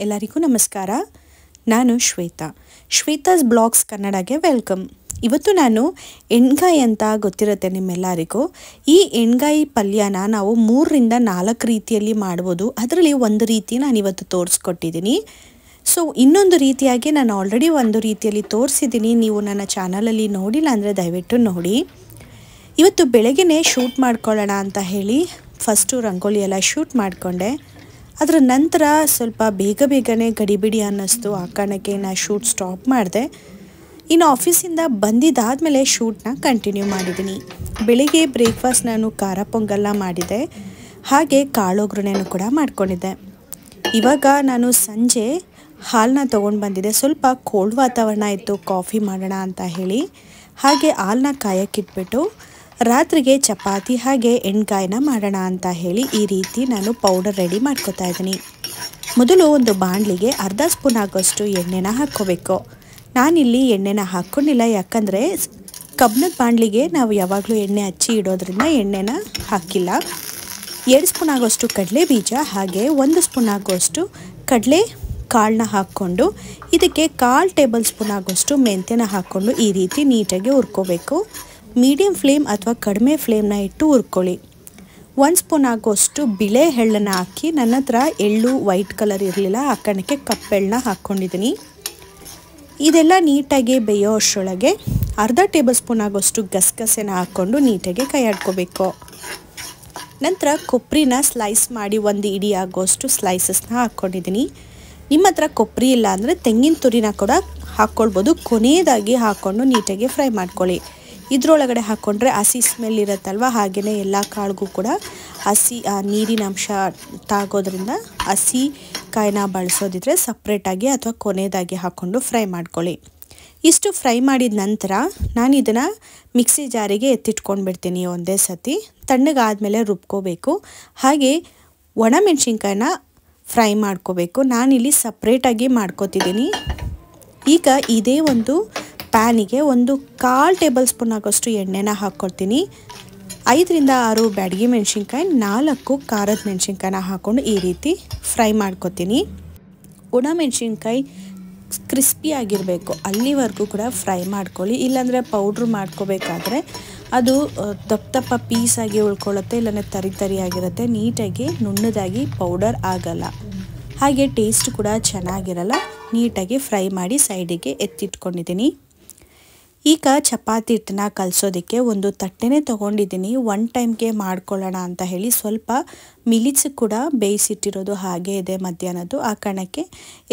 ಎಲ್ಲರಿಗೂ ನಮಸ್ಕಾರ. ನಾನು ಶ್ವೇತಾಸ್ ಬ್ಲಾಗ್ಸ್ ಕನ್ನಡಗೆ ವೆಲ್ಕಮ್. ಇವತ್ತು ನಾನು ಎಣ್ಗಾಯಿ ಅಂತ ಗೊತ್ತಿರುತ್ತೆ ನಿಮ್ಮೆಲ್ಲರಿಗೂ. ಈ ಎಣ್ಗಾಯಿ ಪಲ್ಯನ ನಾವು 3 ರಿಂದ 4 ರೀತಿಯಲ್ಲಿ ಮಾಡ್ಬೋದು. ಅದರಲ್ಲಿ ಒಂದು ರೀತಿ ನಾನು ಇವತ್ತು ತೋರಿಸ್ಕೊಟ್ಟಿದ್ದೀನಿ. ಸೊ ಇನ್ನೊಂದು ರೀತಿಯಾಗಿ ನಾನು ಆಲ್ರೆಡಿ ಒಂದು ರೀತಿಯಲ್ಲಿ ತೋರಿಸಿದ್ದೀನಿ. ನೀವು ನನ್ನ ಚಾನಲಲ್ಲಿ ನೋಡಿಲ್ಲ ಅಂದರೆ ದಯವಿಟ್ಟು ನೋಡಿ. ಇವತ್ತು ಬೆಳಗ್ಗೆನೇ ಶೂಟ್ ಮಾಡ್ಕೊಳ್ಳೋಣ ಅಂತ ಹೇಳಿ ಫಸ್ಟು ರಂಗೋಲಿ ಎಲ್ಲ ಶೂಟ್ ಮಾಡಿಕೊಂಡೆ. ಅದರ ನಂತರ ಸ್ವಲ್ಪ ಬೇಗನೆ ಗಡಿಬಿಡಿ ಅನ್ನಿಸ್ತು. ಆ ಕಾರಣಕ್ಕೆ ನಾನು ಶೂಟ್ ಸ್ಟಾಪ್ ಮಾಡಿದೆ. ಇನ್ನು ಆಫೀಸಿಂದ ಬಂದಿದ್ದಾದಮೇಲೆ ಶೂಟ್ನ ಕಂಟಿನ್ಯೂ ಮಾಡಿದ್ದೀನಿ. ಬೆಳಿಗ್ಗೆ ಬ್ರೇಕ್ಫಾಸ್ಟ್ ನಾನು ಖಾರ ಪೊಂಗಲ್ನ ಮಾಡಿದೆ, ಹಾಗೆ ಕಾಳೊಗ್ಗರಣೆನೂ ಕೂಡ ಮಾಡ್ಕೊಂಡಿದ್ದೆ. ಇವಾಗ ನಾನು ಸಂಜೆ ಹಾಲನ್ನ ತೊಗೊಂಡು ಬಂದಿದ್ದೆ. ಸ್ವಲ್ಪ ಕೋಲ್ಡ್ ವಾತಾವರಣ ಇತ್ತು, ಕಾಫಿ ಮಾಡೋಣ ಅಂತ ಹೇಳಿ. ಹಾಗೆ ಹಾಲನ್ನ ಕಾಯಕ್ಕಿಟ್ಬಿಟ್ಟು ರಾತ್ರಿಗೆ ಚಪಾತಿ ಹಾಗೆ ಎಣ್ಗಾಯಿನ ಮಾಡೋಣ ಅಂತ ಹೇಳಿ ಈ ರೀತಿ ನಾನು ಪೌಡರ್ ರೆಡಿ ಮಾಡ್ಕೊತಾ ಇದ್ದೀನಿ. ಮೊದಲು ಒಂದು ಬಾಣಲಿಗೆ ಅರ್ಧ ಸ್ಪೂನ್ ಆಗೋಷ್ಟು ಎಣ್ಣೆನ ಹಾಕ್ಕೋಬೇಕು. ನಾನಿಲ್ಲಿ ಎಣ್ಣೆನ ಹಾಕ್ಕೊಂಡಿಲ್ಲ, ಯಾಕಂದರೆ ಕಬ್ಬಿಣದ ಬಾಣಲಿಗೆ ನಾವು ಯಾವಾಗಲೂ ಎಣ್ಣೆ ಹಚ್ಚಿ ಇಡೋದ್ರಿಂದ ಎಣ್ಣೆನ ಹಾಕಿಲ್ಲ. 2 ಸ್ಪೂನ್ ಆಗೋಷ್ಟು ಕಡಲೆ ಬೀಜ ಹಾಗೆ 1 ಸ್ಪೂನ್ ಆಗೋಷ್ಟು ಕಡಲೆ ಕಾಳನ್ನ ಹಾಕ್ಕೊಂಡು ಇದಕ್ಕೆ 1/4 ಟೇಬಲ್ ಸ್ಪೂನ್ ಆಗೋಷ್ಟು ಮೆಂತ್ಯನ ಹಾಕ್ಕೊಂಡು ಈ ರೀತಿ ನೀಟಾಗಿ ಹುರ್ಕೋಬೇಕು. ಮೀಡಿಯಮ್ ಫ್ಲೇಮ್ ಅಥವಾ ಕಡಿಮೆ ಫ್ಲೇಮ್ನ ಇಟ್ಟು ಹುರ್ಕೊಳ್ಳಿ. 1 ಸ್ಪೂನ್ ಆಗೋಷ್ಟು ಬಿಳೆ ಎಳ್ಳನ್ನು ಹಾಕಿ, ನನ್ನ ಹತ್ರ ಎಳ್ಳು ವೈಟ್ ಕಲರ್ ಇರಲಿಲ್ಲ, ಆ ಕಾರಣಕ್ಕೆ ಕಪ್ಪೆಳ್ಳನ್ನ ಹಾಕ್ಕೊಂಡಿದ್ದೀನಿ. ಇದೆಲ್ಲ ನೀಟಾಗಿ ಬೇಯೋ ಅಷ್ಟರೊಳಗೆ ಅರ್ಧ ಟೇಬಲ್ ಸ್ಪೂನ್ ಆಗೋಷ್ಟು ಗಸಗಸೆನ ಹಾಕ್ಕೊಂಡು ನೀಟಾಗಿ ಕೈ ಆಡ್ಕೋಬೇಕು. ನಂತರ ಕೊಬ್ಬರಿನ ಸ್ಲೈಸ್ ಮಾಡಿ 1 ಇಡಿ ಆಗೋಷ್ಟು ಸ್ಲೈಸಸ್ನ ಹಾಕ್ಕೊಂಡಿದ್ದೀನಿ. ನಿಮ್ಮ ಹತ್ರ ಕೊಬ್ಬರಿ ಇಲ್ಲ ಅಂದರೆ ತೆಂಗಿನ ತುರಿನ ಕೂಡ ಹಾಕ್ಕೊಳ್ಬೋದು. ಕೊನೆಯದಾಗಿ ಹಾಕ್ಕೊಂಡು ನೀಟಾಗಿ ಫ್ರೈ ಮಾಡ್ಕೊಳ್ಳಿ. ಇದರೊಳಗಡೆ ಹಾಕ್ಕೊಂಡ್ರೆ ಹಸಿ ಸ್ಮೆಲ್ ಇರುತ್ತಲ್ವ, ಹಾಗೆಯೇ ಎಲ್ಲ ಕಾಳಿಗೂ ಕೂಡ ಹಸಿ ನೀರಿನ ಅಂಶ ತಾಗೋದ್ರಿಂದ ಹಸಿ ಕಾಯಿನ ಬಳಸೋದಿದ್ರೆ ಸಪ್ರೇಟಾಗಿ ಅಥವಾ ಕೊನೆಯದಾಗಿ ಹಾಕ್ಕೊಂಡು ಫ್ರೈ ಮಾಡ್ಕೊಳ್ಳಿ. ಇಷ್ಟು ಫ್ರೈ ಮಾಡಿದ ನಂತರ ನಾನು ಇದನ್ನು ಮಿಕ್ಸಿ ಜಾರಿಗೆ ಎತ್ತಿಟ್ಕೊಂಡು ಬಿಡ್ತೀನಿ ಒಂದೇ ಸತಿ. ತಣ್ಣಗಾದಮೇಲೆ ರುಬ್ಕೋಬೇಕು. ಹಾಗೆ ಒಣಮೆಣ್ಸಿನ್ಕಾಯಿನ ಫ್ರೈ ಮಾಡ್ಕೋಬೇಕು. ನಾನಿಲ್ಲಿ ಸಪ್ರೇಟಾಗಿ ಮಾಡ್ಕೋತಿದ್ದೀನಿ. ಈಗ ಇದೇ ಒಂದು ಪ್ಯಾನಿಗೆ 1/4 ಟೇಬಲ್ ಸ್ಪೂನ್ ಆಗೋಷ್ಟು ಎಣ್ಣೆನ ಹಾಕ್ಕೊಳ್ತೀನಿ. 5 ರಿಂದ 6 ಬ್ಯಾಡಗಿ ಮೆಣಸಿನ್ಕಾಯಿ, 4 ಖಾರದ ಮೆಣಸಿನ್ಕಾಯಿನ ಹಾಕ್ಕೊಂಡು ಈ ರೀತಿ ಫ್ರೈ ಮಾಡ್ಕೊತೀನಿ. ಒಣಮೆಣಸಿನ್ಕಾಯಿ ಕ್ರಿಸ್ಪಿ ಆಗಿರಬೇಕು, ಅಲ್ಲಿವರೆಗೂ ಕೂಡ ಫ್ರೈ ಮಾಡ್ಕೊಳ್ಳಿ. ಇಲ್ಲಾಂದರೆ ಪೌಡ್ರ್ ಮಾಡ್ಕೋಬೇಕಾದ್ರೆ ಅದು ದಪ್ಪ ಪೀಸಾಗಿ ಉಳ್ಕೊಳ್ಳುತ್ತೆ, ಇಲ್ಲಾಂದರೆ ತರಿ ಆಗಿರುತ್ತೆ, ನೀಟಾಗಿ ನುಣ್ಣದಾಗಿ ಪೌಡರ್ ಆಗಲ್ಲ. ಹಾಗೆ ಟೇಸ್ಟ್ ಕೂಡ ಚೆನ್ನಾಗಿರಲ್ಲ. ನೀಟಾಗಿ ಫ್ರೈ ಮಾಡಿ ಸೈಡಿಗೆ ಎತ್ತಿಟ್ಕೊಂಡಿದ್ದೀನಿ. ಈಗ ಚಪಾತಿ ಹಿಟ್ಟನ್ನ ಕಲಸೋದಕ್ಕೆ ಒಂದು ತಟ್ಟೆನೇ ತೊಗೊಂಡಿದ್ದೀನಿ. 1 ಟೈಮ್ಗೆ ಮಾಡ್ಕೊಳ್ಳೋಣ ಅಂತ ಹೇಳಿ ಸ್ವಲ್ಪ ಮಿಲಿಟ್ಸ್ ಕೂಡ ಬೇಯಿಸಿಟ್ಟಿರೋದು ಹಾಗೆ ಇದೆ ಮಧ್ಯಾಹ್ನದ್ದು. ಆ ಕಾರಣಕ್ಕೆ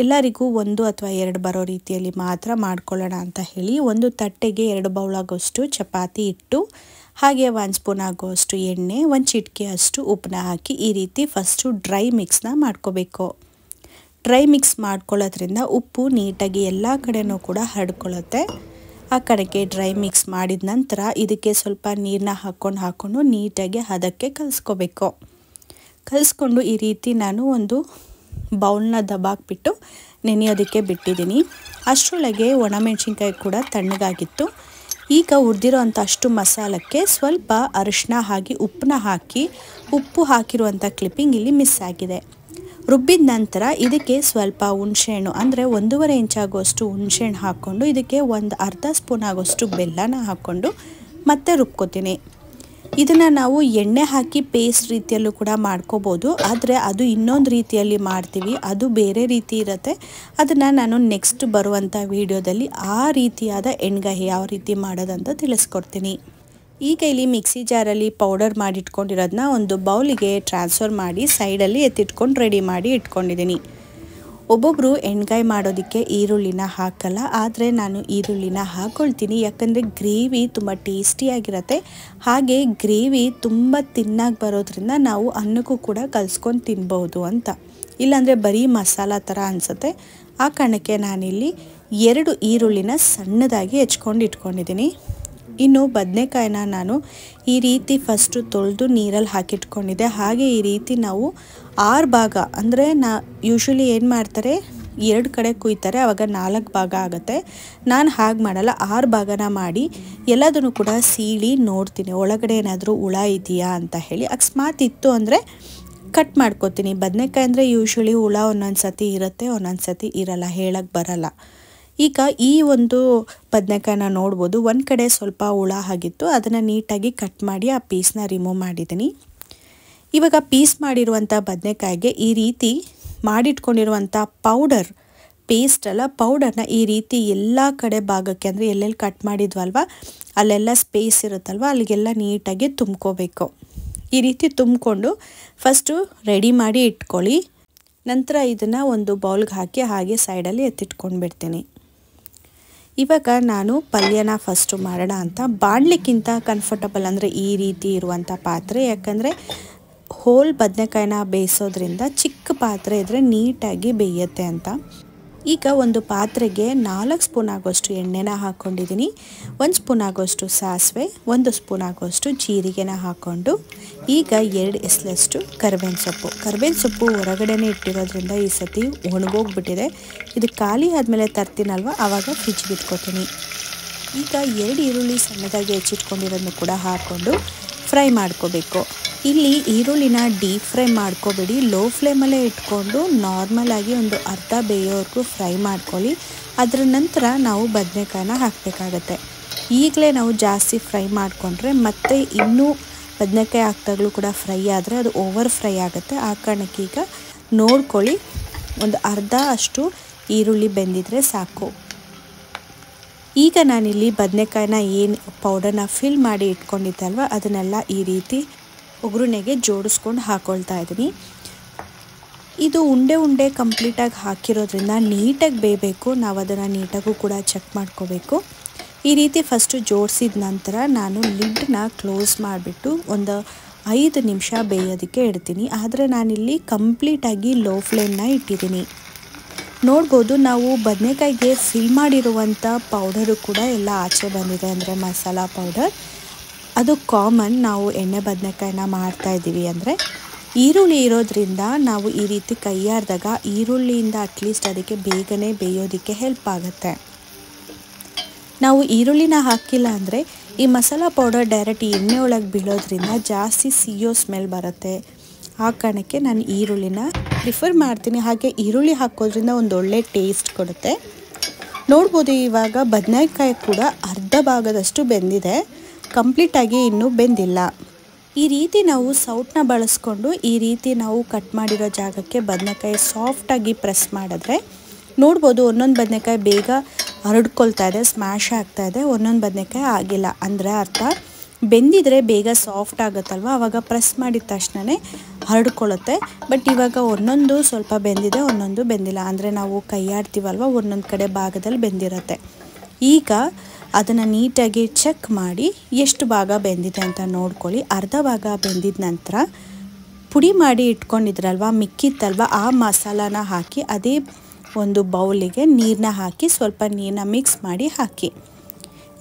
ಎಲ್ಲರಿಗೂ 1 ಅಥವಾ 2 ಬರೋ ರೀತಿಯಲ್ಲಿ ಮಾತ್ರ ಮಾಡ್ಕೊಳ್ಳೋಣ ಅಂತ ಹೇಳಿ ಒಂದು ತಟ್ಟೆಗೆ 2 ಬೌಲ್ ಆಗೋಷ್ಟು ಚಪಾತಿ ಹಿಟ್ಟು ಹಾಗೆ 1 ಸ್ಪೂನ್ ಆಗೋಷ್ಟು ಎಣ್ಣೆ, 1 ಚಿಟಿಕೆ ಅಷ್ಟು ಉಪ್ಪನ್ನ ಹಾಕಿ ಈ ರೀತಿ ಫಸ್ಟು ಡ್ರೈ ಮಿಕ್ಸ್ನ ಮಾಡ್ಕೋಬೇಕು. ಡ್ರೈ ಮಿಕ್ಸ್ ಮಾಡ್ಕೊಳ್ಳೋದ್ರಿಂದ ಉಪ್ಪು ನೀಟಾಗಿ ಎಲ್ಲ ಕಡೆನೂ ಕೂಡ ಹರಡ್ಕೊಳ್ಳುತ್ತೆ. ಆ ಕಡೆಗೆ ಡ್ರೈ ಮಿಕ್ಸ್ ಮಾಡಿದ ನಂತರ ಇದಕ್ಕೆ ಸ್ವಲ್ಪ ನೀರನ್ನ ಹಾಕ್ಕೊಂಡು ನೀಟಾಗಿ ಅದಕ್ಕೆ ಕಲಿಸ್ಕೋಬೇಕು. ಕಲಿಸ್ಕೊಂಡು ಈ ರೀತಿ ನಾನು ಒಂದು ಬೌಲ್ನ ದಬಾಕ್ಬಿಟ್ಟು ನೆನೆಯೋದಕ್ಕೆ ಬಿಟ್ಟಿದ್ದೀನಿ. ಅಷ್ಟರೊಳಗೆ ಒಣಮೆಣ್ಸಿನ್ಕಾಯಿ ಕೂಡ ತಣ್ಣಗಾಗಿತ್ತು. ಈಗ ಹುರಿದಿರೋ ಅಂಥ ಅಷ್ಟು ಮಸಾಲಕ್ಕೆ ಸ್ವಲ್ಪ ಅರಿಶಿನ ಹಾಕಿ ಉಪ್ಪನ್ನ ಹಾಕಿ, ಉಪ್ಪು ಹಾಕಿರುವಂಥ ಕ್ಲಿಪ್ಪಿಂಗ್ ಇಲ್ಲಿ ಮಿಸ್ ಆಗಿದೆ. ರುಬ್ಬಿದ ನಂತರ ಇದಕ್ಕೆ ಸ್ವಲ್ಪ ಹುಣಸೆಹಣ್ಣು ಅಂದರೆ 1.5 ಇಂಚ್ ಆಗೋಷ್ಟು ಹುಣಸೆಹಣ್ಣು ಹಾಕ್ಕೊಂಡು ಇದಕ್ಕೆ ಅರ್ಧ ಸ್ಪೂನ್ ಆಗೋಷ್ಟು ಬೆಲ್ಲನ ಹಾಕ್ಕೊಂಡು ಮತ್ತೆ ರುಬ್ಕೋತೀನಿ. ಇದನ್ನು ನಾವು ಎಣ್ಣೆ ಹಾಕಿ ಪೇಸ್ಟ್ ರೀತಿಯಲ್ಲೂ ಕೂಡ ಮಾಡ್ಕೋಬೋದು, ಆದರೆ ಅದು ಇನ್ನೊಂದು ರೀತಿಯಲ್ಲಿ ಮಾಡ್ತೀವಿ, ಅದು ಬೇರೆ ರೀತಿ ಇರುತ್ತೆ. ಅದನ್ನು ನಾನು ನೆಕ್ಸ್ಟ್ ಬರುವಂಥ ವಿಡಿಯೋದಲ್ಲಿ ಆ ರೀತಿಯಾದ ಎಣ್ಗಾಯಿ ಯಾವ ರೀತಿ ಮಾಡೋದಂತ ತಿಳಿಸ್ಕೊಡ್ತೀನಿ. ಈಗ ಇಲ್ಲಿ ಮಿಕ್ಸಿ ಜಾರಲ್ಲಿ ಪೌಡರ್ ಮಾಡಿಟ್ಕೊಂಡಿರೋದನ್ನ ಒಂದು ಬೌಲಿಗೆ ಟ್ರಾನ್ಸ್ಫರ್ ಮಾಡಿ ಸೈಡಲ್ಲಿ ಎತ್ತಿಟ್ಕೊಂಡು ರೆಡಿ ಮಾಡಿ ಇಟ್ಕೊಂಡಿದ್ದೀನಿ. ಒಬ್ಬೊಬ್ಬರು ಎಣ್ಗಾಯಿ ಮಾಡೋದಕ್ಕೆ ಈರುಳ್ಳಿನ ಹಾಕಲ್ಲ, ಆದರೆ ನಾನು ಈರುಳ್ಳಿನ ಹಾಕ್ಕೊಳ್ತೀನಿ. ಯಾಕಂದರೆ ಗ್ರೇವಿ ತುಂಬ ಟೇಸ್ಟಿಯಾಗಿರುತ್ತೆ. ಹಾಗೆ ಗ್ರೇವಿ ತುಂಬ ತಿನ್ನಾಗಿ ಬರೋದ್ರಿಂದ ನಾವು ಅನ್ನಕ್ಕೂ ಕೂಡ ಕಲಿಸ್ಕೊಂಡು ತಿನ್ಬೋದು ಅಂತ, ಇಲ್ಲಾಂದರೆ ಬರೀ ಮಸಾಲ ಥರ ಅನಿಸುತ್ತೆ. ಆ ಕಾರಣಕ್ಕೆ ನಾನಿಲ್ಲಿ 2 ಈರುಳ್ಳಿನ ಸಣ್ಣದಾಗಿ ಹೆಚ್ಕೊಂಡು ಇಟ್ಕೊಂಡಿದ್ದೀನಿ. ಇನ್ನು ಬದನೆಕಾಯಿನ ನಾನು ಈ ರೀತಿ ಫಸ್ಟು ತೊಳೆದು ನೀರಲ್ಲಿ ಹಾಕಿಟ್ಕೊಂಡಿದ್ದೆ. ಹಾಗೆ ಈ ರೀತಿ ನಾವು 6 ಭಾಗ ಅಂದರೆ ಯೂಶ್ವಲಿ ಏನು ಮಾಡ್ತಾರೆ 2 ಕಡೆ ಕುಯ್ತಾರೆ, ಆವಾಗ 4 ಭಾಗ ಆಗುತ್ತೆ. ನಾನು ಹಾಗೆ ಮಾಡಲ್ಲ, 6 ಭಾಗನ ಮಾಡಿ ಎಲ್ಲದನ್ನು ಕೂಡ ಸೀಳಿ ನೋಡ್ತೀನಿ ಒಳಗಡೆ ಏನಾದರೂ ಹುಳ ಇದೆಯಾ ಅಂತ ಹೇಳಿ. ಅಕಸ್ಮಾತ್ ಇತ್ತು ಅಂದರೆ ಕಟ್ ಮಾಡ್ಕೊತೀನಿ. ಬದನೆಕಾಯಿ ಅಂದರೆ ಯೂಶ್ವಲಿ ಹುಳ ಒಂದೊಂದು ಸತಿ ಇರುತ್ತೆ, ಒಂದೊಂದು ಸತಿ ಇರಲ್ಲ, ಹೇಳಕ್ಕೆ ಬರಲ್ಲ. ಈಗ ಈ ಒಂದು ಬದನೆಕಾಯಿನ ನೋಡ್ಬೋದು, ಒಂದು ಕಡೆ ಸ್ವಲ್ಪ ಹುಳ ಆಗಿತ್ತು, ಅದನ್ನು ನೀಟಾಗಿ ಕಟ್ ಮಾಡಿ ಆ ಪೀಸ್ನ ರಿಮೂವ್ ಮಾಡಿದ್ದೀನಿ. ಇವಾಗ ಪೀಸ್ ಮಾಡಿರುವಂಥ ಬದನೆಕಾಯಿಗೆ ಈ ರೀತಿ ಮಾಡಿಟ್ಕೊಂಡಿರುವಂಥ ಪೌಡರ್, ಪೇಸ್ಟ್ ಅಲ್ಲ ಪೌಡರ್ನ ಈ ರೀತಿ ಎಲ್ಲ ಕಡೆ ಭಾಗಕ್ಕೆ, ಅಂದರೆ ಎಲ್ಲೆಲ್ಲಿ ಕಟ್ ಮಾಡಿದ್ವಲ್ವ ಅಲ್ಲೆಲ್ಲ ಸ್ಪೇಸ್ ಇರುತ್ತಲ್ವ ಅಲ್ಲಿಗೆಲ್ಲ ನೀಟಾಗಿ ತುಂಬ್ಕೋಬೇಕು. ಈ ರೀತಿ ತುಂಬಿಕೊಂಡು ಫಸ್ಟು ರೆಡಿ ಮಾಡಿ ಇಟ್ಕೊಳ್ಳಿ. ನಂತರ ಇದನ್ನು ಒಂದು ಬೌಲ್ಗೆ ಹಾಕಿ ಹಾಗೆ ಸೈಡಲ್ಲಿ ಎತ್ತಿಟ್ಕೊಂಡು ಬಿಡ್ತೀನಿ. ಇವಾಗ ನಾನು ಪಲ್ಯನ ಫಸ್ಟು ಮಾಡೋಣ ಅಂತ, ಬಾಣಲಿಕ್ಕಿಂತ ಕಂಫರ್ಟಬಲ್ ಅಂದರೆ ಈ ರೀತಿ ಇರುವಂಥ ಪಾತ್ರೆ, ಯಾಕಂದರೆ ಹೋಲ್ ಬದನೆಕಾಯಿನ ಬೇಯಿಸೋದ್ರಿಂದ ಚಿಕ್ಕ ಪಾತ್ರೆ ಇದ್ದರೆ ನೀಟಾಗಿ ಬೇಯುತ್ತೆ ಅಂತ. ಈಗ ಒಂದು ಪಾತ್ರೆಗೆ 4 ಸ್ಪೂನ್ ಆಗೋಷ್ಟು ಎಣ್ಣೆನ ಹಾಕ್ಕೊಂಡಿದ್ದೀನಿ. 1 ಸ್ಪೂನ್ ಆಗೋಷ್ಟು ಸಾಸಿವೆ, 1 ಸ್ಪೂನ್ ಆಗೋಷ್ಟು ಜೀರಿಗೆನ ಹಾಕ್ಕೊಂಡು ಈಗ 2 ಎಸಳಷ್ಟು ಕರಿಬೇವಿನ ಸೊಪ್ಪು ಹೊರಗಡೆನೇ ಇಟ್ಟಿರೋದ್ರಿಂದ ಈ ಸತಿ ಒಣಗೋಗ್ಬಿಟ್ಟಿದೆ. ಇದು ಖಾಲಿ ಆದಮೇಲೆ ತರ್ತೀನಲ್ವ ಆವಾಗ ಫ್ರಿಜ್ಗೆ ಇಟ್ಕೊತೀನಿ. ಈಗ 2 ಈರುಳ್ಳಿ ಸಣ್ಣದಾಗಿ ಹೆಚ್ಚಿಟ್ಕೊಂಡಿರೋದನ್ನು ಕೂಡ ಹಾಕ್ಕೊಂಡು ಫ್ರೈ ಮಾಡ್ಕೋಬೇಕು. ಇಲ್ಲಿ ಈರುಳ್ಳಿನ ಡೀಪ್ ಫ್ರೈ ಮಾಡ್ಕೋಬೇಡಿ, ಲೋ ಫ್ಲೇಮಲ್ಲೇ ಇಟ್ಕೊಂಡು ನಾರ್ಮಲಾಗಿ ಒಂದು ಅರ್ಧ ಬೇಯೋವರೆಗೂ ಫ್ರೈ ಮಾಡ್ಕೊಳ್ಳಿ. ಅದರ ನಂತರ ನಾವು ಬದನೆಕಾಯಿನ ಹಾಕಬೇಕಾಗತ್ತೆ. ಈಗಲೇ ನಾವು ಜಾಸ್ತಿ ಫ್ರೈ ಮಾಡಿಕೊಂಡ್ರೆ ಮತ್ತೆ ಇನ್ನೂ ಬದನೆಕಾಯಿ ಹಾಕ್ದಾಗಲೂ ಕೂಡ ಫ್ರೈ ಆದರೆ ಅದು ಓವರ್ ಫ್ರೈ ಆಗುತ್ತೆ. ಆ ಕಾರಣಕ್ಕೆ ಈಗ ನೋಡ್ಕೊಳ್ಳಿ, ಒಂದು ಅರ್ಧ ಅಷ್ಟು ಈರುಳ್ಳಿ ಬೆಂದಿದ್ರೆ ಸಾಕು. ಈಗ ನಾನಿಲ್ಲಿ ಬದನೆಕಾಯಿನ ಏನು ಪೌಡರ್ನ ಫಿಲ್ ಮಾಡಿ ಇಟ್ಕೊಂಡಿದ್ದಲ್ವ ಅದನ್ನೆಲ್ಲ ಈ ರೀತಿ ಒಗ್ಗರಣೆಗೆ ಜೋಡಿಸ್ಕೊಂಡು ಹಾಕ್ಕೊಳ್ತಾ ಇದ್ದೀನಿ. ಇದು ಉಂಡೆ ಕಂಪ್ಲೀಟಾಗಿ ಹಾಕಿರೋದ್ರಿಂದ ನೀಟಾಗಿ ಬೇಯಬೇಕು. ನಾವು ಅದನ್ನು ನೀಟಾಗೂ ಕೂಡ ಚೆಕ್ ಮಾಡ್ಕೋಬೇಕು. ಈ ರೀತಿ ಫಸ್ಟು ಜೋಡಿಸಿದ ನಂತರ ನಾನು ಲಿಡ್ನ ಕ್ಲೋಸ್ ಮಾಡಿಬಿಟ್ಟು ಒಂದು 5 ನಿಮಿಷ ಬೇಯೋದಕ್ಕೆ ಇಡ್ತೀನಿ. ಆದರೆ ನಾನಿಲ್ಲಿ ಕಂಪ್ಲೀಟಾಗಿ ಲೋ ಫ್ಲೇಮ್ನ ಇಟ್ಟಿದ್ದೀನಿ. ನೋಡ್ಬೋದು, ನಾವು ಬದನೆಕಾಯಿಗೆ ಫಿಲ್ ಮಾಡಿರುವಂಥ ಪೌಡರು ಕೂಡ ಎಲ್ಲ ಆಚೆ ಬಂದಿದೆ, ಅಂದರೆ ಮಸಾಲ ಪೌಡರ್. ಅದು ಕಾಮನ್, ನಾವು ಎಣ್ಣೆ ಬದನೆಕಾಯಿನ ಮಾಡ್ತಾಯಿದ್ದೀವಿ ಅಂದರೆ. ಈರುಳ್ಳಿ ಇರೋದ್ರಿಂದ ನಾವು ಈ ರೀತಿ ಕೈಯಾಡಿದಾಗ ಈರುಳ್ಳಿಯಿಂದ ಅಟ್ಲೀಸ್ಟ್ ಅದಕ್ಕೆ ಬೇಗನೆ ಬೇಯೋದಕ್ಕೆ ಹೆಲ್ಪ್ ಆಗುತ್ತೆ. ನಾವು ಈರುಳ್ಳಿನ ಹಾಕಿಲ್ಲ ಅಂದರೆ ಈ ಮಸಾಲ ಪೌಡರ್ ಡೈರೆಕ್ಟ್ ಎಣ್ಣೆ ಒಳಗೆ ಬೀಳೋದ್ರಿಂದ ಜಾಸ್ತಿ ಸಿಯೋ ಸ್ಮೆಲ್ ಬರುತ್ತೆ. ಆ ಕಾರಣಕ್ಕೆ ನಾನು ಈರುಳ್ಳಿನ ಪ್ರಿಫರ್ ಮಾಡ್ತೀನಿ. ಹಾಗೆ ಈರುಳ್ಳಿ ಹಾಕೋದ್ರಿಂದ ಒಂದು ಒಳ್ಳೆ ಟೇಸ್ಟ್ ಕೊಡುತ್ತೆ. ನೋಡ್ಬೋದು, ಇವಾಗ ಬದನೆಕಾಯಿ ಕೂಡ ಅರ್ಧ ಭಾಗದಷ್ಟು ಬೆಂದಿದೆ, ಕಂಪ್ಲೀಟಾಗಿ ಇನ್ನೂ ಬೆಂದಿಲ್ಲ. ಈ ರೀತಿ ನಾವು ಸೌಟನ್ನ ಬಳಸ್ಕೊಂಡು ಈ ರೀತಿ ನಾವು ಕಟ್ ಮಾಡಿರೋ ಜಾಗಕ್ಕೆ ಬದನೆಕಾಯಿ ಸಾಫ್ಟಾಗಿ ಪ್ರೆಸ್ ಮಾಡಿದ್ರೆ ನೋಡ್ಬೋದು, ಒಂದೊಂದು ಬದನೆಕಾಯಿ ಬೇಗ ಹರಡ್ಕೊಳ್ತಾ ಇದೆ, ಸ್ಮ್ಯಾಶ್ ಆಗ್ತಾ ಇದೆ, ಒಂದೊಂದು ಬದನೆಕಾಯಿ ಆಗಿಲ್ಲ. ಅಂದರೆ ಅರ್ಥ ಬೆಂದಿದ್ರೆ ಬೇಗ ಸಾಫ್ಟ್ ಆಗುತ್ತಲ್ವ, ಆವಾಗ ಪ್ರೆಸ್ ಮಾಡಿದ ತಕ್ಷಣವೇ ಹರಡ್ಕೊಳ್ಳುತ್ತೆ. ಬಟ್ ಇವಾಗ ಒಂದೊಂದು ಸ್ವಲ್ಪ ಬೆಂದಿದೆ, ಒಂದೊಂದು ಬೆಂದಿಲ್ಲ. ಅಂದರೆ ನಾವು ಕೈಯಾಡ್ತೀವಲ್ವ, ಒಂದೊಂದು ಕಡೆ ಭಾಗದಲ್ಲಿ ಬೆಂದಿರುತ್ತೆ. ಈಗ ಅದನ್ನು ನೀಟಾಗಿ ಚೆಕ್ ಮಾಡಿ ಎಷ್ಟು ಭಾಗ ಬೆಂದಿದೆ ಅಂತ ನೋಡ್ಕೊಳ್ಳಿ. ಅರ್ಧ ಭಾಗ ಬೆಂದಿದ ನಂತರ ಪುಡಿ ಮಾಡಿ ಇಟ್ಕೊಂಡಿದ್ರಲ್ವ, ಮಿಕ್ಕಿತ್ತಲ್ವ, ಆ ಮಸಾಲಾನ ಹಾಕಿ ಅದೇ ಒಂದು ಬೌಲಿಗೆ ನೀರನ್ನ ಹಾಕಿ ಸ್ವಲ್ಪ ನೀರನ್ನ ಮಿಕ್ಸ್ ಮಾಡಿ ಹಾಕಿ.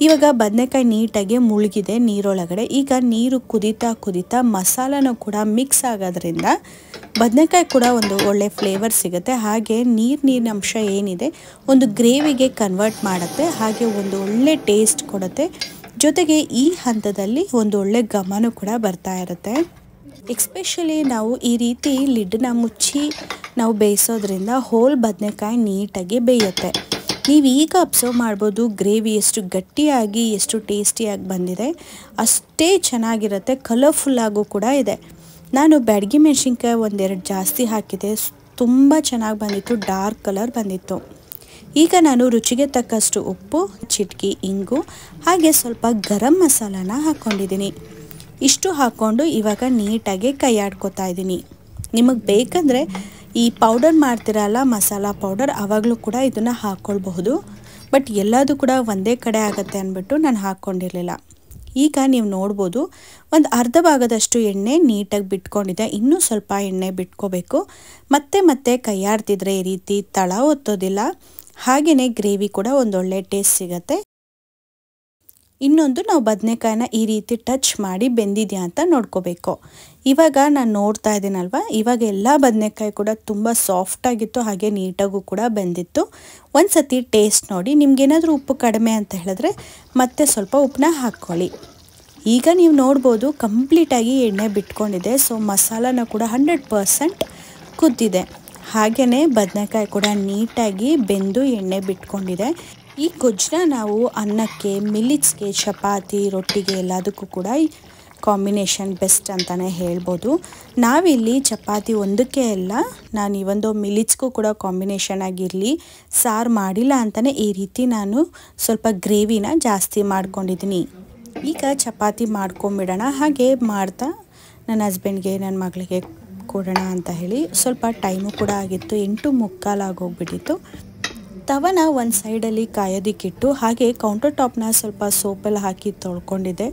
ಇವಾಗ ಬದನೆಕಾಯಿ ನೀಟಾಗಿ ಮುಳುಗಿದೆ ನೀರೊಳಗಡೆ. ಈಗ ನೀರು ಕುದೀತಾ ಮಸಾಲನೂ ಕೂಡ ಮಿಕ್ಸ್ ಆಗೋದ್ರಿಂದ ಬದನೆಕಾಯಿ ಕೂಡ ಒಂದು ಒಳ್ಳೆ ಫ್ಲೇವರ್ ಸಿಗುತ್ತೆ. ಹಾಗೆ ನೀರಿನ ಅಂಶ ಏನಿದೆ ಒಂದು ಗ್ರೇವಿಗೆ ಕನ್ವರ್ಟ್ ಮಾಡುತ್ತೆ, ಹಾಗೆ ಒಂದು ಒಳ್ಳೆ ಟೇಸ್ಟ್ ಕೊಡುತ್ತೆ. ಜೊತೆಗೆ ಈ ಹಂತದಲ್ಲಿ ಒಂದು ಒಳ್ಳೆ ಘಮನೂ ಕೂಡ ಬರ್ತಾ ಇರುತ್ತೆ. ಎಕ್ಸ್ಪೆಷಲಿ ನಾವು ಈ ರೀತಿ ಲಿಡ್ನ ಮುಚ್ಚಿ ನಾವು ಬೇಯಿಸೋದ್ರಿಂದ ಹೋಲ್ ಬದನೆಕಾಯಿ ನೀಟಾಗಿ ಬೇಯುತ್ತೆ. ನೀವು ಈಗ ಅಬ್ಸರ್ವ್ ಮಾಡ್ಬೋದು, ಗ್ರೇವಿ ಎಷ್ಟು ಗಟ್ಟಿಯಾಗಿ ಎಷ್ಟು ಟೇಸ್ಟಿಯಾಗಿ ಬಂದಿದೆ, ಅಷ್ಟೇ ಚೆನ್ನಾಗಿರುತ್ತೆ. ಕಲರ್ಫುಲ್ಲಾಗೂ ಕೂಡ ಇದೆ. ನಾನು ಬ್ಯಾಡಗಿ ಮೆಣಸಿನ್ಕಾಯಿ 1-2 ಜಾಸ್ತಿ ಹಾಕಿದೆ, ತುಂಬ ಚೆನ್ನಾಗಿ ಬಂದಿತ್ತು, ಡಾರ್ಕ್ ಕಲರ್ ಬಂದಿತ್ತು. ಈಗ ನಾನು ರುಚಿಗೆ ತಕ್ಕಷ್ಟು ಉಪ್ಪು, ಚಿಟಿಕೆ ಇಂಗು, ಹಾಗೆ ಸ್ವಲ್ಪ ಗರಂ ಮಸಾಲಾನ ಹಾಕ್ಕೊಂಡಿದ್ದೀನಿ. ಇಷ್ಟು ಹಾಕ್ಕೊಂಡು ಇವಾಗ ನೀಟಾಗಿ ಕೈ ಆಡ್ಕೊತಾ ಇದ್ದೀನಿ. ನಿಮಗೆ ಬೇಕಂದರೆ ಈ ಪೌಡರ್ ಮಾಡ್ತಿರಲ್ಲ ಮಸಾಲ ಪೌಡರ್, ಆವಾಗಲೂ ಕೂಡ ಇದನ್ನು ಹಾಕ್ಕೊಳ್ಬಹುದು. ಬಟ್ ಎಲ್ಲದೂ ಕೂಡ ಒಂದೇ ಕಡೆ ಆಗುತ್ತೆ ಅಂದ್ಬಿಟ್ಟು ನಾನು ಹಾಕ್ಕೊಂಡಿರಲಿಲ್ಲ. ಈಗ ನೀವು ನೋಡ್ಬೋದು, ಒಂದು ಅರ್ಧ ಭಾಗದಷ್ಟು ಎಣ್ಣೆ ನೀಟಾಗಿ ಬಿಟ್ಕೊಂಡಿದೆ. ಇನ್ನೂ ಸ್ವಲ್ಪ ಎಣ್ಣೆ ಬಿಟ್ಕೋಬೇಕು. ಮತ್ತೆ ಕೈಯಾಡ್ತಿದ್ರೆ ಈ ರೀತಿ ತಳ ಒತ್ತೋದಿಲ್ಲ, ಹಾಗೆಯೇ ಗ್ರೇವಿ ಕೂಡ ಒಂದೊಳ್ಳೆ ಟೇಸ್ಟ್ ಸಿಗುತ್ತೆ. ಇನ್ನೊಂದು, ನಾವು ಬದನೆಕಾಯಿನ ಈ ರೀತಿ ಟಚ್ ಮಾಡಿ ಬೆಂದಿದೆಯಾ ಅಂತ ನೋಡ್ಕೋಬೇಕು. ಇವಾಗ ನಾನು ನೋಡ್ತಾ ಇದ್ದೀನಲ್ವ, ಇವಾಗ ಎಲ್ಲ ಬದನೆಕಾಯಿ ಕೂಡ ತುಂಬ ಸಾಫ್ಟಾಗಿತ್ತು, ಹಾಗೆ ನೀಟಾಗೂ ಕೂಡ ಬೆಂದಿತ್ತು. ಒಂದು ಸತಿ ಟೇಸ್ಟ್ ನೋಡಿ, ನಿಮ್ಗೇನಾದರೂ ಉಪ್ಪು ಕಡಿಮೆ ಅಂತ ಹೇಳಿದ್ರೆ ಮತ್ತೆ ಸ್ವಲ್ಪ ಉಪ್ಪನ್ನ ಹಾಕ್ಕೊಳ್ಳಿ. ಈಗ ನೀವು ನೋಡ್ಬೋದು ಕಂಪ್ಲೀಟಾಗಿ ಎಣ್ಣೆ ಬಿಟ್ಕೊಂಡಿದೆ. ಸೊ ಮಸಾಲನ ಕೂಡ 100% ಕುದ್ದಿದೆ. ಹಾಗೆಯೇ ಬದನೆಕಾಯಿ ಕೂಡ ನೀಟಾಗಿ ಬೆಂದು ಎಣ್ಣೆ ಬಿಟ್ಕೊಂಡಿದೆ. ಈ ಗೊಜ್ಜನ್ನ ನಾವು ಅನ್ನಕ್ಕೆ, ಮಿಲ್ಲಿಟ್ಸ್ಗೆ, ಚಪಾತಿ, ರೊಟ್ಟಿಗೆ ಎಲ್ಲದಕ್ಕೂ ಕೂಡ ಕಾಂಬಿನೇಷನ್ ಬೆಸ್ಟ್ ಅಂತಲೇ ಹೇಳ್ಬೋದು. ನಾವಿಲ್ಲಿ ಚಪಾತಿ ಒಂದಕ್ಕೆ ಎಲ್ಲ ನಾನು ಈ ಒಂದು ಮಿಲ್ಲಿಟ್ಸ್ಗೂ ಕೂಡ ಕಾಂಬಿನೇಷನ್ ಆಗಿರಲಿ ಸಾರು ಮಾಡಿಲ್ಲ ಅಂತಲೇ ಈ ರೀತಿ ನಾನು ಸ್ವಲ್ಪ ಗ್ರೇವಿನ ಜಾಸ್ತಿ ಮಾಡ್ಕೊಂಡಿದ್ದೀನಿ. ಈಗ ಚಪಾತಿ ಮಾಡ್ಕೊಂಬಿಡೋಣ. ಹಾಗೆ ಮಾಡ್ತಾ ನನ್ನ ಹಸ್ಬೆಂಡ್ಗೆ, ನನ್ನ ಮಗಳಿಗೆ ಕೊಡೋಣ ಅಂತ ಹೇಳಿ ಸ್ವಲ್ಪ ಟೈಮು ಕೂಡ ಆಗಿತ್ತು. 8:45 ಆಗೋಗ್ಬಿಟ್ಟಿತ್ತು. ತವನ ಒಂದು ಸೈಡಲ್ಲಿ ಕಾಯೋದಕ್ಕಿಟ್ಟು ಹಾಗೆ ಕೌಂಟರ್ ಟಾಪ್ನ ಸ್ವಲ್ಪ ಸೋಪೆಲ್ಲ ಹಾಕಿ ತೊಳ್ಕೊಂಡಿದ್ದೆ.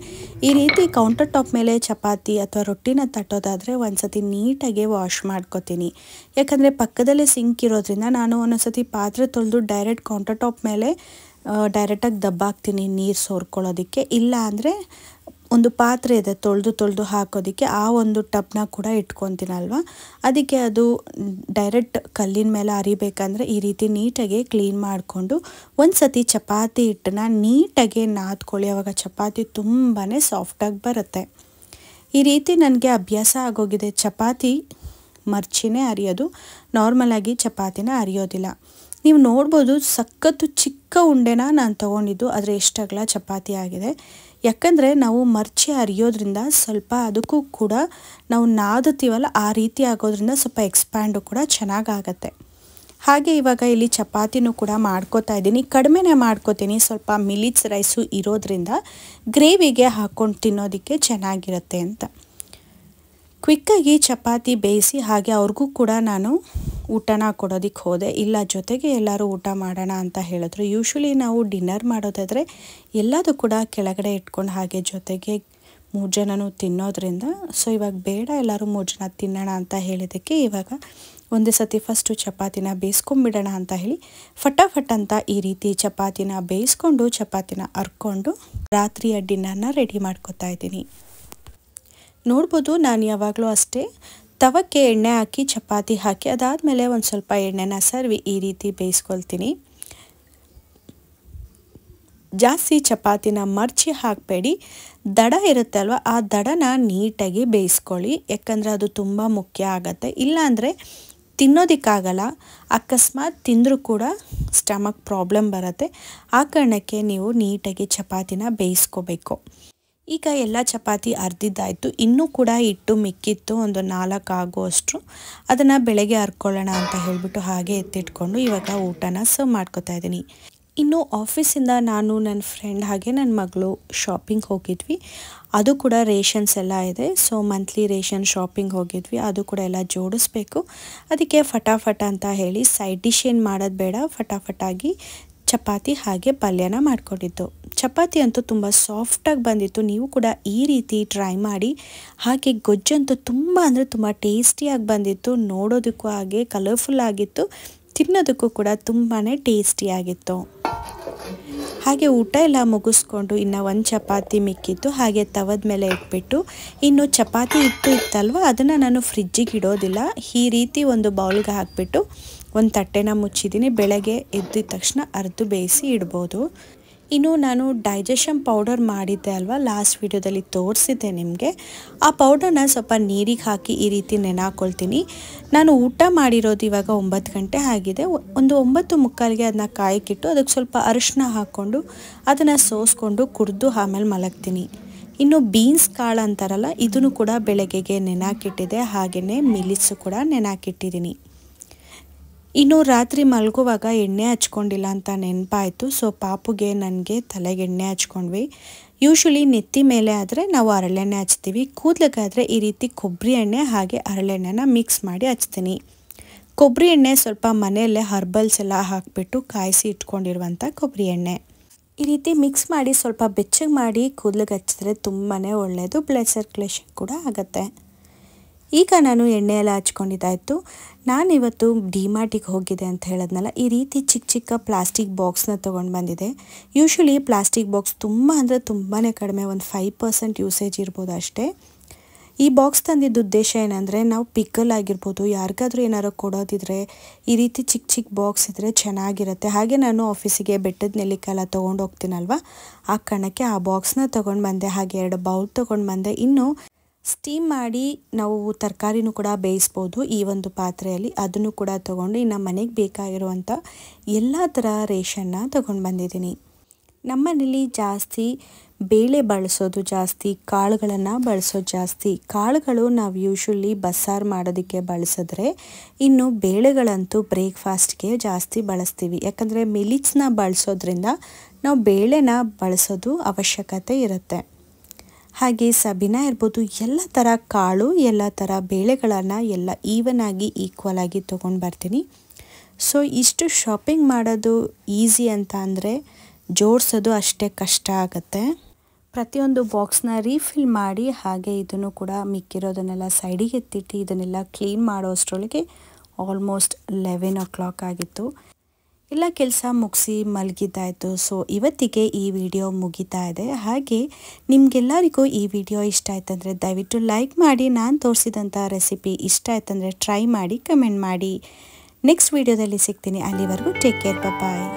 ಈ ರೀತಿ ಕೌಂಟರ್ ಟಾಪ್ ಮೇಲೆ ಚಪಾತಿ ಅಥವಾ ರೊಟ್ಟಿನ ತಟ್ಟೋದಾದರೆ ಒಂದು ಸತಿ ನೀಟಾಗಿ ವಾಶ್ ಮಾಡ್ಕೊತೀನಿ. ಯಾಕಂದರೆ ಪಕ್ಕದಲ್ಲೇ ಸಿಂಕ್ ಇರೋದ್ರಿಂದ ನಾನು ಒಂದೊಂದ್ಸತಿ ಪಾತ್ರೆ ತೊಳೆದು ಡೈರೆಕ್ಟ್ ಕೌಂಟರ್ ಟಾಪ್ ಮೇಲೆ ಡೈರೆಕ್ಟಾಗಿ ದಬ್ಬಾಕ್ತೀನಿ ನೀರು ಸೋರ್ಕೊಳ್ಳೋದಕ್ಕೆ. ಇಲ್ಲ ಅಂದರೆ ಒಂದು ಪಾತ್ರೆ ಇದೆ ತೊಳೆದು ಹಾಕೋದಕ್ಕೆ, ಆ ಒಂದು ಟಬ್ನ ಕೂಡ ಇಟ್ಕೊತೀನಲ್ವ, ಅದಕ್ಕೆ ಅದು ಡೈರೆಕ್ಟ್ ಕಲ್ಲಿನ ಮೇಲೆ ಅರಿಬೇಕಂದ್ರೆ ಈ ರೀತಿ ನೀಟಾಗಿ ಕ್ಲೀನ್ ಮಾಡಿಕೊಂಡು ಒಂದು ಸತಿ ಚಪಾತಿ ಹಿಟ್ಟನ್ನ ನೀಟಾಗಿ ನಾದ್ಕೊಳ್ಳಿ. ಆವಾಗ ಚಪಾತಿ ತುಂಬಾ ಸಾಫ್ಟಾಗಿ ಬರುತ್ತೆ. ಈ ರೀತಿ ನನಗೆ ಅಭ್ಯಾಸ ಆಗೋಗಿದೆ. ಚಪಾತಿ ಮರ್ಚಿನೇ ಅರಿಯೋದು, ನಾರ್ಮಲಾಗಿ ಚಪಾತಿನ ಅರಿಯೋದಿಲ್ಲ. ನೀವು ನೋಡ್ಬೋದು ಸಖತ್ತು ಚಿಕ್ಕ ಉಂಡೆನ ನಾನು ತೊಗೊಂಡಿದ್ದು, ಆದರೆ ಎಷ್ಟು ಅಗಲ ಚಪಾತಿ ಆಗಿದೆ. ಯಾಕಂದರೆ ನಾವು ಮರ್ಚಿ ಅರಿಯೋದ್ರಿಂದ ಸ್ವಲ್ಪ ಅದಕ್ಕೂ ಕೂಡ ನಾವು ನಾದುತ್ತೀವಲ್ಲ ಆ ರೀತಿ ಆಗೋದ್ರಿಂದ ಸ್ವಲ್ಪ ಎಕ್ಸ್ಪ್ಯಾಂಡು ಕೂಡ ಚೆನ್ನಾಗಾಗತ್ತೆ. ಹಾಗೆ ಇವಾಗ ಇಲ್ಲಿ ಚಪಾತಿನೂ ಕೂಡ ಮಾಡ್ಕೋತಾ ಇದ್ದೀನಿ. ಕಡಿಮೆನೇ ಮಾಡ್ಕೋತೀನಿ, ಸ್ವಲ್ಪ ಮಿಲಿಟ್ಸ್ ರೈಸು ಇರೋದ್ರಿಂದ ಗ್ರೇವಿಗೆ ಹಾಕ್ಕೊಂಡು ತಿನ್ನೋದಕ್ಕೆ ಚೆನ್ನಾಗಿರುತ್ತೆ ಅಂತ. ಕ್ವಿಕ್ಕಾಗಿ ಚಪಾತಿ ಬೇಯಿಸಿ ಹಾಗೆ ಅವ್ರಿಗೂ ಕೂಡ ನಾನು ಊಟನ ಕೊಡೋದಕ್ಕೆ ಹೋದೆ. ಇಲ್ಲ ಜೊತೆಗೆ ಎಲ್ಲರೂ ಊಟ ಮಾಡೋಣ ಅಂತ ಹೇಳಿದ್ರು. ಯೂಶ್ವಲಿ ನಾವು ಡಿನ್ನರ್ ಮಾಡೋದಾದರೆ ಎಲ್ಲದೂ ಕೂಡ ಕೆಳಗಡೆ ಇಟ್ಕೊಂಡು ಹಾಗೆ ಜೊತೆಗೆ 3 ಜನನೂ ತಿನ್ನೋದ್ರಿಂದ, ಸೊ ಇವಾಗ ಬೇಡ ಎಲ್ಲರೂ 3 ಜನ ತಿನ್ನೋಣ ಅಂತ ಹೇಳಿದ್ದಕ್ಕೆ ಇವಾಗ ಒಂದೇ ಸತಿ ಫಸ್ಟು ಚಪಾತಿನ ಬೇಯಿಸ್ಕೊಂಬಿಡೋಣ ಅಂತ ಹೇಳಿ ಫಟಾಫಟ್ ಅಂತ ಈ ರೀತಿ ಚಪಾತಿನ ಬೇಯಿಸ್ಕೊಂಡು ಚಪಾತಿನ ಹರ್ಕೊಂಡು ರಾತ್ರಿಯ ಡಿನ್ನರ್ನ ರೆಡಿ ಮಾಡ್ಕೊತಾ ಇದ್ದೀನಿ. ನೋಡ್ಬೋದು ನಾನು ಯಾವಾಗಲೂ ಅಷ್ಟೇ ತವಕ್ಕೆ ಎಣ್ಣೆ ಹಾಕಿ ಚಪಾತಿ ಹಾಕಿ ಅದಾದಮೇಲೆ ಒಂದು ಸ್ವಲ್ಪ ಎಣ್ಣೆನ ಸರ್ವಿ ಈ ರೀತಿ ಬೇಯಿಸ್ಕೊಳ್ತೀನಿ. ಜಾಸ್ತಿ ಚಪಾತಿನ ಮರ್ಚಿ ಹಾಕಬೇಡಿ. ದಡ ಇರುತ್ತೆ ಅಲ್ವ, ಆ ದಡನ ನೀಟಾಗಿ ಬೇಯಿಸ್ಕೊಳ್ಳಿ. ಯಾಕಂದರೆ ಅದು ತುಂಬ ಮುಖ್ಯ ಆಗುತ್ತೆ. ಇಲ್ಲಾಂದರೆ ತಿನ್ನೋದಕ್ಕಾಗಲ್ಲ. ಅಕಸ್ಮಾತ್ ತಿಂದರೂ ಕೂಡ ಸ್ಟಮಕ್ ಪ್ರಾಬ್ಲಮ್ ಬರುತ್ತೆ. ಆ ಕಾರಣಕ್ಕೆ ನೀವು ನೀಟಾಗಿ ಚಪಾತಿನ ಬೇಯಿಸ್ಕೋಬೇಕು. ಈಗ ಎಲ್ಲ ಚಪಾತಿ ಅರ್ದಿದ್ದಾಯಿತು. ಇನ್ನೂ ಕೂಡ ಹಿಟ್ಟು ಮಿಕ್ಕಿತ್ತು, ಒಂದು 4 ಆಗುವಷ್ಟು. ಅದನ್ನು ಬೆಳಗ್ಗೆ ಹರ್ಕೊಳ್ಳೋಣ ಅಂತ ಹೇಳಿಬಿಟ್ಟು ಹಾಗೆ ಎತ್ತಿಟ್ಕೊಂಡು ಇವಾಗ ಊಟನ ಸರ್ವ್ ಮಾಡ್ಕೊತಾ ಇದ್ದೀನಿ. ಇನ್ನು ಆಫೀಸಿಂದ ನಾನು, ನನ್ನ ಫ್ರೆಂಡ್ ಹಾಗೆ ನನ್ನ ಮಗಳು ಶಾಪಿಂಗ್ ಹೋಗಿದ್ವಿ. ಅದು ಕೂಡ ರೇಷನ್ಸ್ ಎಲ್ಲ ಇದೆ. ಸೊ ಮಂತ್ಲಿ ರೇಷನ್ ಶಾಪಿಂಗ್ ಹೋಗಿದ್ವಿ. ಅದು ಕೂಡ ಎಲ್ಲ ಜೋಡಿಸ್ಬೇಕು. ಅದಕ್ಕೆ ಫಟಾಫಟ್ ಅಂತ ಹೇಳಿ ಸೈಡ್ ಡಿಶ್ ಏನು ಮಾಡೋದು ಬೇಡ, ಫಟಾಫಟಾಗಿ ಚಪಾತಿ ಹಾಗೆ ಪಲ್ಯನ ಮಾಡ್ಕೊಂಡಿದ್ದು. ಚಪಾತಿ ಅಂತೂ ತುಂಬ ಸಾಫ್ಟಾಗಿ ಬಂದಿತ್ತು. ನೀವು ಕೂಡ ಈ ರೀತಿ ಟ್ರೈ ಮಾಡಿ. ಹಾಗೆ ಗೊಜ್ಜಂತೂ ತುಂಬ ಅಂದರೆ ತುಂಬ ಟೇಸ್ಟಿಯಾಗಿ ಬಂದಿತ್ತು. ನೋಡೋದಕ್ಕೂ ಹಾಗೆ ಕಲರ್ಫುಲ್ ಆಗಿತ್ತು, ತಿನ್ನೋದಕ್ಕೂ ಕೂಡ ತುಂಬಾ ಟೇಸ್ಟಿಯಾಗಿತ್ತು. ಹಾಗೆ ಊಟ ಎಲ್ಲ ಮುಗಿಸ್ಕೊಂಡು ಇನ್ನು ಒಂದು ಚಪಾತಿ ಮಿಕ್ಕಿತ್ತು, ಹಾಗೆ ತವದ ಮೇಲೆ ಇಟ್ಬಿಟ್ಟು ಇನ್ನು ಚಪಾತಿ ಇತ್ತಲ್ವ ಅದನ್ನು ನಾನು ಫ್ರಿಜ್ಜಿಗೆ ಇಡೋದಿಲ್ಲ. ಈ ರೀತಿ ಒಂದು ಬೌಲ್ಗೆ ಹಾಕಿಬಿಟ್ಟು ಒಂದು ತಟ್ಟೆನ ಮುಚ್ಚಿದ್ದೀನಿ. ಬೆಳಗ್ಗೆ ಎದ್ದಿದ ತಕ್ಷಣ ಅರ್ದು ಬೇಯಿಸಿ ಇಡ್ಬೋದು. ಇನ್ನು ನಾನು ಡೈಜೆಷನ್ ಪೌಡರ್ ಮಾಡಿದ್ದೆ ಅಲ್ವಾ, ಲಾಸ್ಟ್ ವಿಡಿಯೋದಲ್ಲಿ ತೋರಿಸಿದ್ದೆ ನಿಮಗೆ. ಆ ಪೌಡರ್ನ ಸ್ವಲ್ಪ ನೀರಿಗೆ ಹಾಕಿ ಈ ರೀತಿ ನೆನಾಕೊಳ್ತೀನಿ. ನಾನು ಊಟ ಮಾಡಿರೋದು ಇವಾಗ 9 ಗಂಟೆ ಆಗಿದೆ. ಒಂದು 9:45ಗೆ ಅದನ್ನ ಕಾಯಕ್ಕಿಟ್ಟು ಅದಕ್ಕೆ ಸ್ವಲ್ಪ ಅರಿಶಿನ ಹಾಕ್ಕೊಂಡು ಅದನ್ನು ಸೋಸ್ಕೊಂಡು ಕುಡಿದು ಆಮೇಲೆ ಮಲಗ್ತೀನಿ. ಇನ್ನು ಬೀನ್ಸ್ ಕಾಳು ಅಂತಾರಲ್ಲ, ಇದನ್ನು ಕೂಡ ಬೆಳಗ್ಗೆಗೆ ನೆನಾಕಿಟ್ಟಿದೆ. ಹಾಗೆಯೇ ಮಿಲಿಟ್ಸು ಕೂಡ ನೆನಾಕಿಟ್ಟಿದ್ದೀನಿ. ಇನ್ನು ರಾತ್ರಿ ಮಲಗುವಾಗ ಎಣ್ಣೆ ಹಚ್ಕೊಂಡಿಲ್ಲ ಅಂತ ನೆನಪಾಯಿತು. ಸೊ ಪಾಪುಗೆ ನನಗೆ ತಲೆಗೆ ಎಣ್ಣೆ ಹಚ್ಕೊಂಡ್ವಿ. ಯೂಶ್ವಲಿ ನೆತ್ತಿ ಮೇಲೆ ಆದರೆ ನಾವು ಹರಳೆಣ್ಣೆ ಹಚ್ತೀವಿ. ಕೂದಲಿಗಾದರೆ ಈ ರೀತಿ ಕೊಬ್ಬರಿ ಎಣ್ಣೆ ಹಾಗೆ ಹರಳೆಣ್ಣೆನ ಮಿಕ್ಸ್ ಮಾಡಿ ಹಚ್ತೀನಿ. ಕೊಬ್ಬರಿ ಎಣ್ಣೆ ಸ್ವಲ್ಪ ಮನೆಯಲ್ಲೇ ಹರ್ಬಲ್ಸ್ ಎಲ್ಲ ಹಾಕಿಬಿಟ್ಟು ಕಾಯಿಸಿ ಇಟ್ಕೊಂಡಿರುವಂಥ ಕೊಬ್ಬರಿ ಎಣ್ಣೆ ಈ ರೀತಿ ಮಿಕ್ಸ್ ಮಾಡಿ ಸ್ವಲ್ಪ ಬೆಚ್ಚಗೆ ಮಾಡಿ ಕೂದಲಿಗೆ ಹಚ್ಚಿದ್ರೆ ತುಂಬಾ ಒಳ್ಳೆಯದು. ಬ್ಲಡ್ ಸರ್ಕ್ಯುಲೇಷನ್ ಕೂಡ ಆಗುತ್ತೆ. ಈಗ ನಾನು ಎಣ್ಣೆ ಎಲ್ಲ ಹಚ್ಕೊಂಡಿದ್ದಾಯಿತು. ನಾನಿವತ್ತು ಡಿಮಾರ್ಟಿಗೆ ಹೋಗಿದ್ದೆ ಅಂತ ಹೇಳಿದ್ನಲ್ಲ, ಈ ರೀತಿ ಚಿಕ್ಕ ಚಿಕ್ಕ ಪ್ಲಾಸ್ಟಿಕ್ ಬಾಕ್ಸ್ನ ತೊಗೊಂಡು ಬಂದಿದೆ. ಯೂಶ್ವಲಿ ಪ್ಲಾಸ್ಟಿಕ್ ಬಾಕ್ಸ್ ತುಂಬ ಅಂದರೆ ತುಂಬಾ ಕಡಿಮೆ, ಒಂದು 5% ಯೂಸೇಜ್ ಇರ್ಬೋದು ಅಷ್ಟೇ. ಈ ಬಾಕ್ಸ್ ತಂದಿದ್ದ ಉದ್ದೇಶ ಏನಂದರೆ ನಾವು ಪಿಕ್ಕಲ್ ಆಗಿರ್ಬೋದು ಯಾರಿಗಾದ್ರೂ ಏನಾರು ಕೊಡೋದಿದ್ರೆ ಈ ರೀತಿ ಚಿಕ್ಕ ಚಿಕ್ಕ ಬಾಕ್ಸ್ ಇದ್ದರೆ ಚೆನ್ನಾಗಿರುತ್ತೆ. ಹಾಗೆ ನಾನು ಆಫೀಸಿಗೆ ಬೆಟ್ಟದ ನೆಲ್ಲಿಕಾಯಿ ಎಲ್ಲ ತೊಗೊಂಡು ಹೋಗ್ತೀನಲ್ವ, ಆ ಕಣಕ್ಕೆ ಆ ಬಾಕ್ಸ್ನ ತೊಗೊಂಡು ಬಂದೆ. ಹಾಗೆ 2 ಬೌಲ್ ತೊಗೊಂಡು ಬಂದೆ. ಇನ್ನು ಸ್ಟೀಮ್ ಮಾಡಿ ನಾವು ತರಕಾರಿನೂ ಕೂಡ ಬೇಯಿಸ್ಬೋದು ಈ ಒಂದು ಪಾತ್ರೆಯಲ್ಲಿ, ಅದನ್ನು ಕೂಡ ತೊಗೊಂಡು ಇನ್ನು ಮನೆಗೆ ಬೇಕಾಗಿರುವಂಥ ಎಲ್ಲ ಥರ ರೇಷನ್ನ ತೊಗೊಂಡು ಬಂದಿದ್ದೀನಿ. ನಮ್ಮನೇಲಿ ಜಾಸ್ತಿ ಬೇಳೆ ಬಳಸೋದು ಜಾಸ್ತಿ, ಕಾಳುಗಳನ್ನು ಬಳಸೋದು ಜಾಸ್ತಿ. ಕಾಳುಗಳು ನಾವು ಯೂಶ್ವಲಿ ಬಸ್ಸಾರು ಮಾಡೋದಕ್ಕೆ ಬಳಸಿದ್ರೆ, ಇನ್ನು ಬೇಳೆಗಳಂತೂ ಬ್ರೇಕ್ಫಾಸ್ಟ್ಗೆ ಜಾಸ್ತಿ ಬಳಸ್ತೀವಿ. ಯಾಕಂದರೆ ಮಿಲಿಟ್ಸ್ನ ಬಳಸೋದ್ರಿಂದ ನಾವು ಬೇಳೆನ ಬಳಸೋದು ಅವಶ್ಯಕತೆ ಇರುತ್ತೆ. ಹಾಗೆ ಸಬಿನ ಇರ್ಬೋದು, ಎಲ್ಲ ಥರ ಕಾಳು ಎಲ್ಲ ಥರ ಬೇಳೆಗಳನ್ನು ಎಲ್ಲ ಈವನ್ ಆಗಿ ಈಕ್ವಲ್ ಆಗಿ ತೊಗೊಂಡು ಬರ್ತೀನಿ. ಸೊ ಇಷ್ಟು ಶಾಪಿಂಗ್ ಮಾಡೋದು ಈಸಿ ಅಂತ ಅಂದರೆ ಜೋಡಿಸೋದು ಅಷ್ಟೇ ಕಷ್ಟ ಆಗುತ್ತೆ. ಪ್ರತಿಯೊಂದು ಬಾಕ್ಸ್ನ ರೀಫಿಲ್ ಮಾಡಿ ಹಾಗೆ ಇದನ್ನು ಕೂಡ ಮಿಕ್ಕಿರೋದನ್ನೆಲ್ಲ ಸೈಡಿಗೆ ಎತ್ತಿಟ್ಟು ಇದನ್ನೆಲ್ಲ ಕ್ಲೀನ್ ಮಾಡೋ ಅಷ್ಟರೊಳಗೆ ಆಲ್ಮೋಸ್ಟ್ 11 o'clock ಆಗಿತ್ತು. ಎಲ್ಲ ಕೆಲಸ ಮುಗಿಸಿ ಮಲಗಿದ್ದಾಯಿತು. ಸೊ ಇವತ್ತಿಗೆ ಈ ವಿಡಿಯೋ ಮುಗಿತಾ ಇದೆ. ಹಾಗೆ ನಿಮಗೆಲ್ಲರಿಗೂ ಈ ವಿಡಿಯೋ ಇಷ್ಟ ಆಯ್ತಂದರೆ ದಯವಿಟ್ಟು ಲೈಕ್ ಮಾಡಿ. ನಾನು ತೋರಿಸಿದಂಥ ರೆಸಿಪಿ ಇಷ್ಟ ಆಯ್ತಂದರೆ ಟ್ರೈ ಮಾಡಿ, ಕಮೆಂಟ್ ಮಾಡಿ. ನೆಕ್ಸ್ಟ್ ವಿಡಿಯೋದಲ್ಲಿ ಸಿಗ್ತೀನಿ. ಅಲ್ಲಿವರೆಗೂ ಟೇಕ್ ಕೇರ್, ಬಾಯ್.